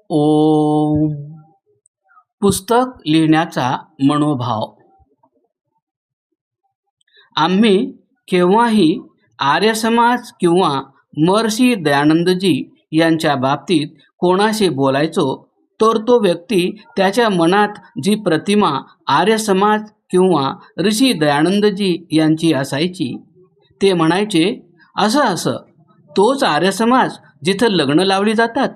ओम. पुस्तक लिहिण्याचा मनोभाव. आम्ही केव्हाही आर्य समाज किंवा महर्षी दयानंदजी यांच्या बाबतीत कोणाशी बोलायचो तर तो व्यक्ती त्याच्या मनात जी प्रतिमा आर्य समाज किंवा ऋषी दयानंदजी यांची असायची ते म्हणायचे, असं असं तोच आर्य समाज जिथं लग्न लावली जातात.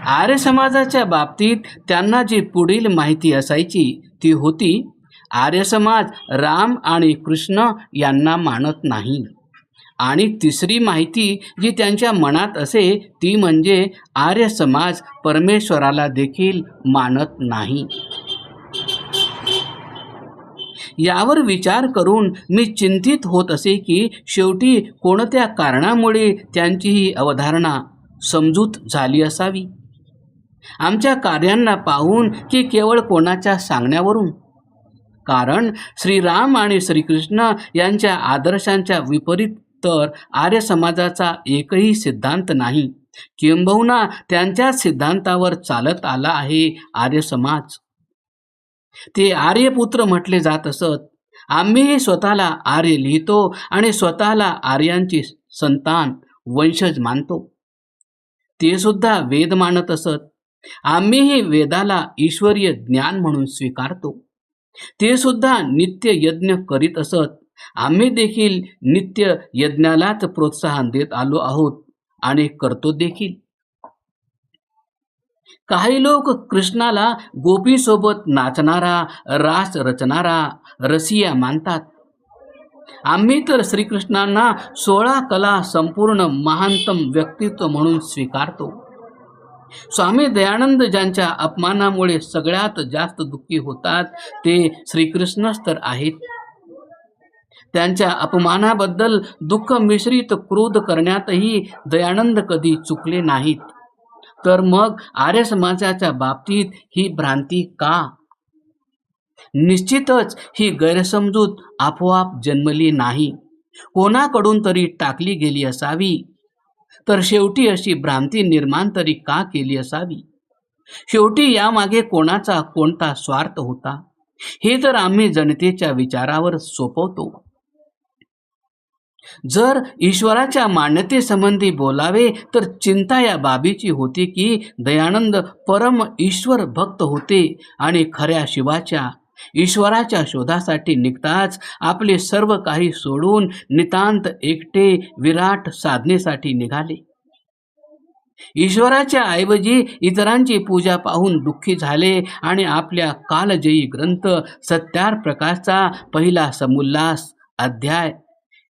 आर्य समाजाच्या बाबतीत त्यांना जी पुढील माहिती असायची ती होती, आर्य समाज राम आणि कृष्ण यांना मानत नाही. आणि तिसरी माहिती जी त्यांच्या मनात असे ती म्हणजे आर्य समाज परमेश्वराला देखील मानत नाही. यावर विचार करून मी चिंतित होत असे की शेवटी कोणत्या कारणामुळे त्यांची ही अवधारणा समजूत झाली असावी. आमच्या कार्यांना पाहून की केवळ कोणाच्या सांगण्यावरून. कारण श्रीराम आणि श्रीकृष्ण यांच्या आदर्शांच्या विपरीत तर आर्य समाजाचा एकही सिद्धांत नाही. किंबहुना त्यांच्या सिद्धांतावर चालत आला आहे आर्य समाज. ते आर्यपुत्र म्हटले जात असत. आम्हीही स्वतःला आर्य लिहितो आणि स्वतःला आर्यांची संतान वंशज मानतो. ते सुद्धा वेद मानत असत. आम्हीही वेदाला ईश्वरीय ज्ञान म्हणून स्वीकारतो. ते सुद्धा नित्य यज्ञ करीत असत. आम्ही देखील नित्य यज्ञालाच प्रोत्साहन देत आलो आहोत आणि करतो देखील. काही लोक कृष्णाला गोपीसोबत नाचणारा, रास रचणारा रसिया मानतात. आम्ही तर श्रीकृष्णांना 16 कला संपूर्ण महानतम व्यक्तित्व म्हणून स्वीकारतो. स्वामी दयानंद ज्यांच्या अपमानामुळे सगळ्यात जास्त दुःखी होतात ते श्रीकृष्णच तर आहेत. त्यांच्या अपमानाबद्दल दुःख मिश्रित क्रोध करण्यातही दयानंद कधी चुकले नाहीत. तर मग आर्य समाजाच्या बाबतीत ही भ्रांती का? निश्चितच ही गैरसमजूत आपोआप जन्मली नाही, कोणाकडून तरी टाकली गेली असावी. तर शेवटी अशी भ्रांती निर्माण तरी का केली असावी? शेवटी यामागे कोणाचा कोणता स्वार्थ होता हे तर आम्ही जनतेच्या विचारावर सोपवतो. जर ईश्वराच्या मान्यतेसंबंधी बोलावे तर चिंता या बाबीची होती की दयानंद परम ईश्वर भक्त होते आणि खऱ्या शिवाच्या ईश्वराच्या शोधासाठी निघताच आपले सर्व काही सोडून नितांत एकटे विराट साधनेसाठी निघाले. ईश्वराच्या ऐवजी इतरांची पूजा पाहून दुःखी झाले आणि आपल्या कालजयी ग्रंथ सत्यार प्रकाशचा पहिला समुल्लास अध्याय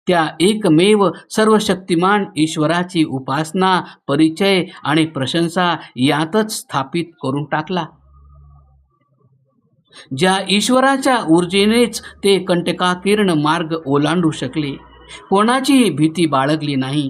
त्या एकमेव सर्वशक्तिमान ईश्वराची उपासना, परिचय आणि प्रशंसा यातच स्थापित करून टाकला. ज्या ईश्वराच्या ऊर्जेनेच ते कंटकाकीर्ण मार्ग ओलांडू शकले, कोणाचीही भीती बाळगली नाही,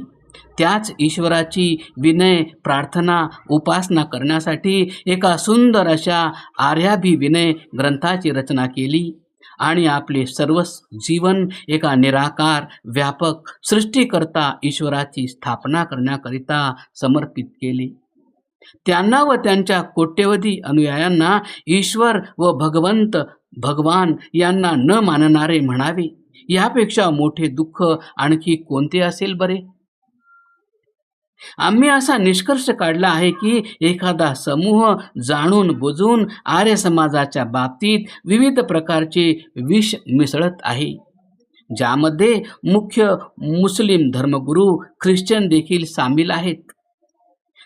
त्याच ईश्वराची विनय प्रार्थना उपासना करण्यासाठी एका सुंदर अशा आर्याभिविनय ग्रंथाची रचना केली आणि आपले सर्व जीवन एका निराकार व्यापक सृष्टीकर्ता ईश्वराची स्थापना करण्याकरिता समर्पित केले. त्यांना व त्यांच्या कोट्यवधी अनुयायांना ईश्वर व भगवंत भगवान यांना न मानणारे म्हणावे, यापेक्षा मोठे दुःख आणखी कोणते असेल बरे? आम्ही असा निष्कर्ष काढला आहे की एखादा समूह जाणून बुजून आर्य समाजाच्या बाबतीत विविध प्रकारचे विष मिसळत आहे, ज्यामध्ये मुख्य मुस्लिम धर्मगुरू ख्रिश्चन देखील सामील आहेत,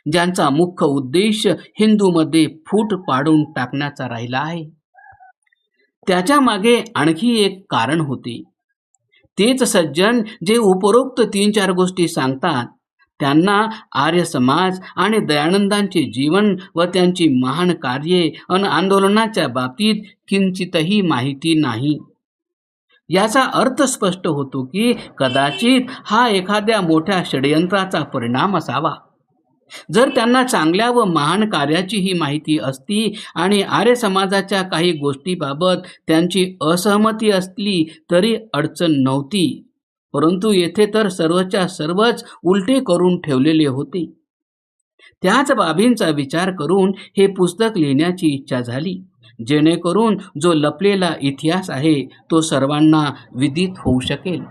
ज्यांचा मुख्य उद्देश हिंदूमध्ये फूट पाडून टाकण्याचा राहिला आहे. त्याच्या मागे आणखी एक कारण होते. तेच सज्जन जे उपरोक्त 3-4 गोष्टी सांगतात त्यांना आर्य समाज आणि दयानंदांचे जीवन व त्यांची महान कार्ये अन आंदोलनाच्या बाबतीत किंचितही माहिती नाही. याचा अर्थ स्पष्ट होतो की कदाचित हा एखाद्या मोठ्या षडयंत्राचा परिणाम असावा. जर त्यांना चांगल्या व महान कार्याची ही माहिती असती आणि आर्य समाजाच्या काही गोष्टीबाबत त्यांची असहमती असली तरी अडचण नव्हती, परंतु येथे तर सर्वच्या सर्वच उलटे करून ठेवलेले होते. त्याच बाबींचा विचार करून हे पुस्तक लिहिण्याची इच्छा झाली, जेणेकरून जो लपलेला इतिहास आहे तो सर्वांना विदित होऊ शकेल.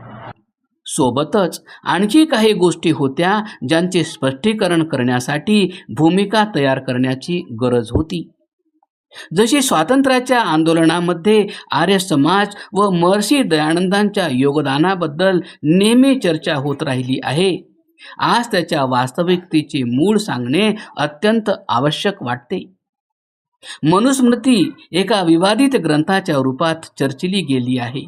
सोबतच आणखी काही गोष्टी होत्या ज्यांचे स्पष्टीकरण करण्यासाठी भूमिका तयार करण्याची गरज होती. जशी स्वातंत्र्याच्या आंदोलनामध्ये आर्य समाज व महर्षी दयानंदांच्या योगदानाबद्दल नेहमी चर्चा होत राहिली आहे, आज त्याच्या वास्तविकतेचे मूळ सांगणे अत्यंत आवश्यक वाटते. मनुस्मृती एका विवादित ग्रंथाच्या रूपात चर्चिली गेली आहे.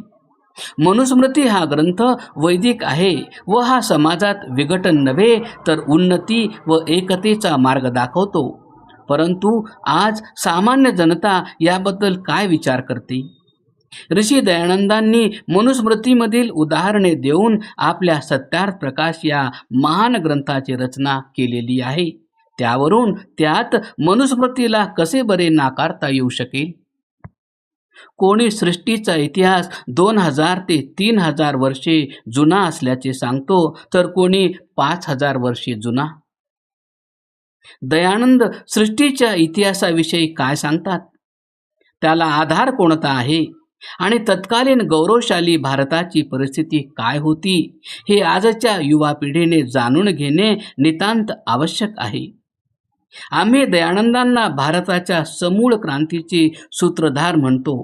मनुस्मृती हा ग्रंथ वैदिक आहे व हा समाजात विघटन नव्हे तर उन्नती व एकतेचा मार्ग दाखवतो. परंतु आज सामान्य जनता याबद्दल काय विचार करते? ऋषी दयानंदांनी मनुस्मृतीमधील उदाहरणे देऊन आपल्या सत्यार्थ प्रकाश या महान ग्रंथाची रचना केलेली आहे. त्यावरून त्यात मनुस्मृतीला कसे बरे नाकारता येऊ शकेल? कोणी सृष्टीचा इतिहास 2000 ते 3000 वर्षे जुना असल्याचे सांगतो, तर कोणी 5000 वर्षे जुना. दयानंद सृष्टीच्या इतिहासाविषयी काय सांगतात? त्याला आधार कोणता आहे आणि तत्कालीन गौरवशाली भारताची परिस्थिती काय होती हे आजच्या युवा पिढीने जाणून घेणे नितांत आवश्यक आहे. आम्ही दयानंदांना भारताच्या समूळ क्रांतीचे सूत्रधार म्हणतो,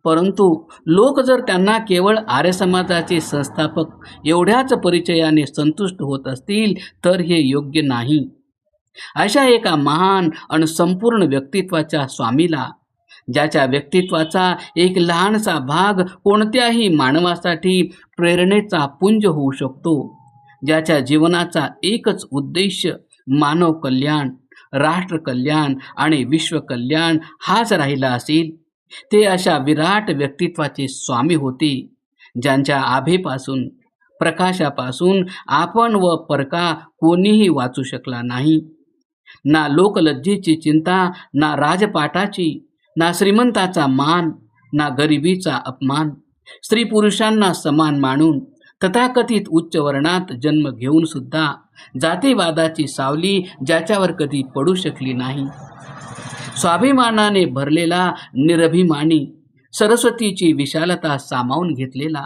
परंतु लोक जर त्यांना केवळ आर्य समाजाचे संस्थापक एवढ्याच परिचयाने संतुष्ट होत असतील तर हे योग्य नाही. अशा एका महान आणि संपूर्ण व्यक्तित्वाच्या स्वामीला, ज्याच्या व्यक्तित्वाचा एक लहानसा भाग कोणत्याही मानवासाठी प्रेरणेचा पुंज होऊ शकतो, ज्याच्या जीवनाचा एकच उद्देश मानव कल्याण, राष्ट्र कल्याण आणि विश्व कल्याण हाच राहिला असेल, ते अशा विराट व्यक्तित्वाचे स्वामी होते, ज्यांच्या आभेपासून, प्रकाशापासून आपण व परका कोणीही वाचू शकला नाही. ना लोकलज्जेची चिंता, ना राजपाटाची, ना श्रीमंताचा मान, ना गरिबीचा अपमान. स्त्री पुरुषांना समान मानून तथाकथित उच्च वर्णात जन्म घेऊन सुद्धा जातीवादाची सावली ज्याच्यावर कधी पडू शकली नाही. स्वाभिमानाने भरलेला निरभिमानी, सरस्वतीची विशालता सामावून घेतलेला,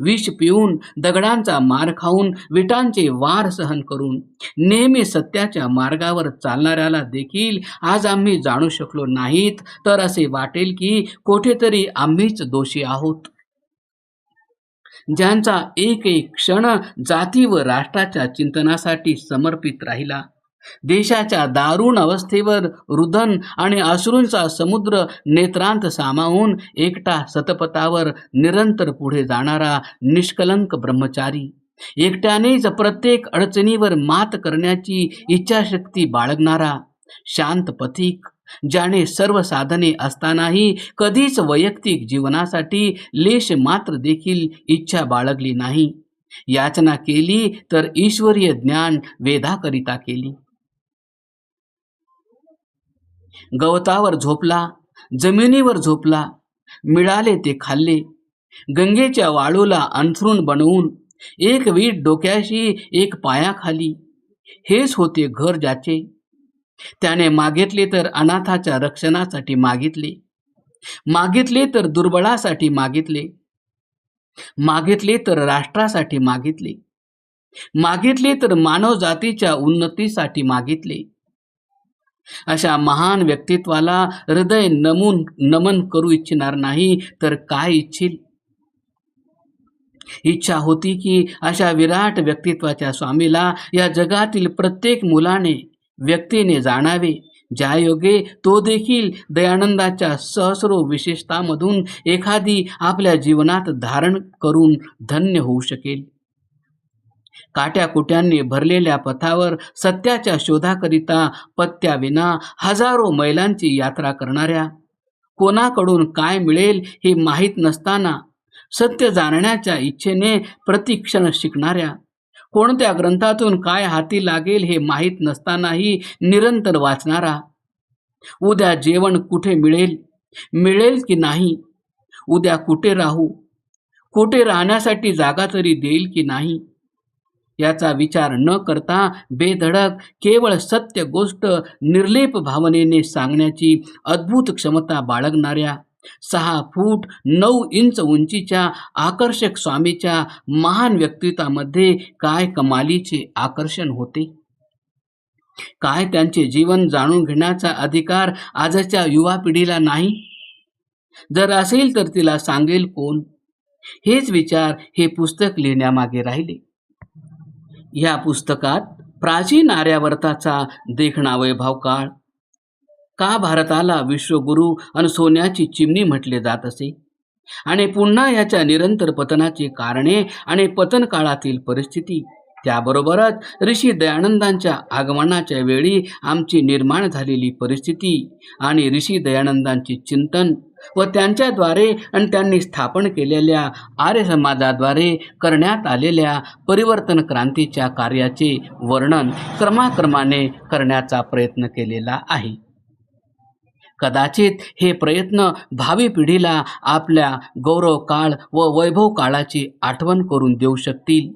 विष पिऊन, दगडांचा मार खाऊन, विटांचे वार सहन करून नेहमी सत्याच्या मार्गावर चालणाऱ्याला देखील आज आम्ही जाणू शकलो नाहीत, तर असे वाटेल की कोठेतरी आम्हीच दोषी आहोत. ज्यांचा एक एक क्षण जाती व राष्ट्राच्या चिंतनासाठी समर्पित राहिला, देशाच्या दारुण अवस्थेवर रुदन आणि अश्रूंचा समुद्र नेत्रांत सामावून एकटा सतपथावर निरंतर पुढे जाणारा निष्कलंक ब्रह्मचारी, एकट्यानेच प्रत्येक अडचणीवर मात करण्याची इच्छाशक्ती बाळगणारा शांत पथिक, ज्याने सर्व साधने असतानाही कधीच वैयक्तिक जीवनासाठी लेश मात्र देखील इच्छा बाळगली नाही, याचना केली तर ईश्वरीय ज्ञान वेधाकरिता केली. गवतावर झोपला, जमिनीवर झोपला, मिळाले ते खाल्ले. गंगेच्या वाळूला अंथरूण बनवून एक वीट डोक्याशी एक पायाखाली, हेच होते घर ज्याचे. त्याने मागितले तर अनाथाच्या रक्षणासाठी मागितले, मागितले तर दुर्बळासाठी मागितले, मागितले तर राष्ट्रासाठी मागितले, मागितले तर मानव जातीच्या उन्नतीसाठी मागितले. अशा महान व्यक्तित्वाला हृदय नमन करू इच्छिणार नाही तर काय इच्छिल? इच्छा होती की अशा विराट व्यक्तित्वाच्या स्वामीला या जगातील प्रत्येक मुलाने, व्यक्तीने जाणावे, ज्यायोगे तो देखील दयानंदाच्या सहस्रो विशेषतामधून एखादी आपल्या जीवनात धारण करून धन्य होऊ शकेल. काट्याकुट्यांनी भरलेल्या पथावर सत्याच्या शोधाकरिता पत्त्याविना हजारो मैलांची यात्रा करणाऱ्या, कोणाकडून काय मिळेल हे माहीत नसताना सत्य जाणण्याच्या इच्छेने प्रतिक्षण शिकणाऱ्या, कोणत्या ग्रंथातून काय हाती लागेल हे माहीत नसतानाही निरंतर वाचणारा, उद्या जेवण कुठे मिळेल, मिळेल की नाही, उद्या कुठे राहू, कुठे राहण्यासाठी जागा तरी देईल की नाही, याचा विचार न करता बेधडक केवळ सत्य गोष्ट निर्लेप भावनेने सांगण्याची अद्भुत क्षमता बाळगणाऱ्या 6 फूट 9 इंच उंचीच्या आकर्षक स्वामीच्या महान व्यक्तित्वामध्ये काय कमालीचे आकर्षण होते. काय त्यांचे जीवन जाणून घेण्याचा अधिकार आजच्या युवा पिढीला नाही. जर असेल तर तिला सांगेल कोण. हेच विचार हे पुस्तक लिहिण्यामागे राहिले. या पुस्तकात प्राचीन आर्यावर्ताचा देखणा वैभव काळ, का भारताला विश्वगुरु आणि सोन्याची चिमणी म्हटले जात असे, आणि पुन्हा याच्या निरंतर पतनाची कारणे आणि पतन काळातील परिस्थिती, त्याबरोबरच ऋषी दयानंदांच्या आगमनाच्या वेळी आमची निर्माण झालेली परिस्थिती आणि ऋषी दयानंदांचे चिंतन व त्यांच्याद्वारे आणि त्यांनी स्थापन केलेल्या आर्य समाजाद्वारे करण्यात आलेल्या परिवर्तन क्रांतीच्या कार्याचे वर्णन क्रमाक्रमाने करण्याचा प्रयत्न केलेला आहे. कदाचित हे प्रयत्न भावी पिढीला आपल्या गौरव काळ व वैभव काळाची आठवण करून देऊ शकतील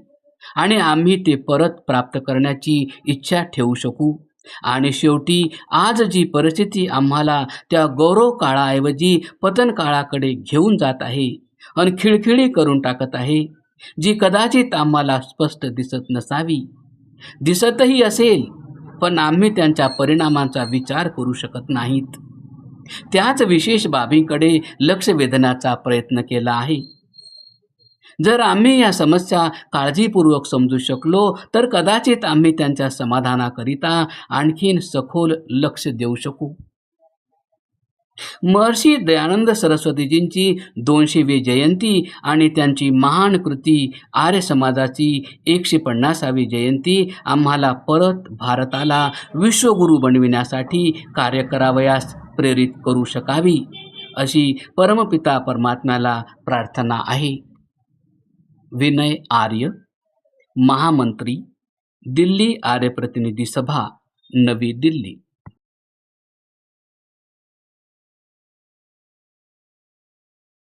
आणि आम्ही ते परत प्राप्त करण्याची इच्छा ठेवू शकू. आणि शेवटी आज जी परिस्थिती आम्हाला त्या गौरव काळाऐवजी पतन काळाकडे घेऊन जात आहे आणि खिळखिळी करून टाकत आहे, जी कदाचित आम्हाला स्पष्ट दिसत नसावी, दिसतही असेल पण आम्ही त्यांच्या परिणामांचा विचार करू शकत नाहीत, त्याच विशेष बाबींकडे लक्ष वेधण्याचा प्रयत्न केला आहे. जर आम्ही या समस्या काळजीपूर्वक समजू शकलो तर कदाचित आम्ही त्यांच्या समाधानाकरिता आणखीन सखोल लक्ष देऊ शकू. महर्षी दयानंद सरस्वतीजींची 200वी जयंती आणि त्यांची महान कृती आर्य समाजाची 150वी जयंती आम्हाला परत भारताला विश्वगुरु बनविण्यासाठी कार्य करावयास प्रेरित करू शकावी, अशी परमपिता परमात्म्याला प्रार्थना आहे. विनय आर्य, महामंत्री, दिल्ली आर्य प्रतिनिधी सभा, नवी दिल्ली.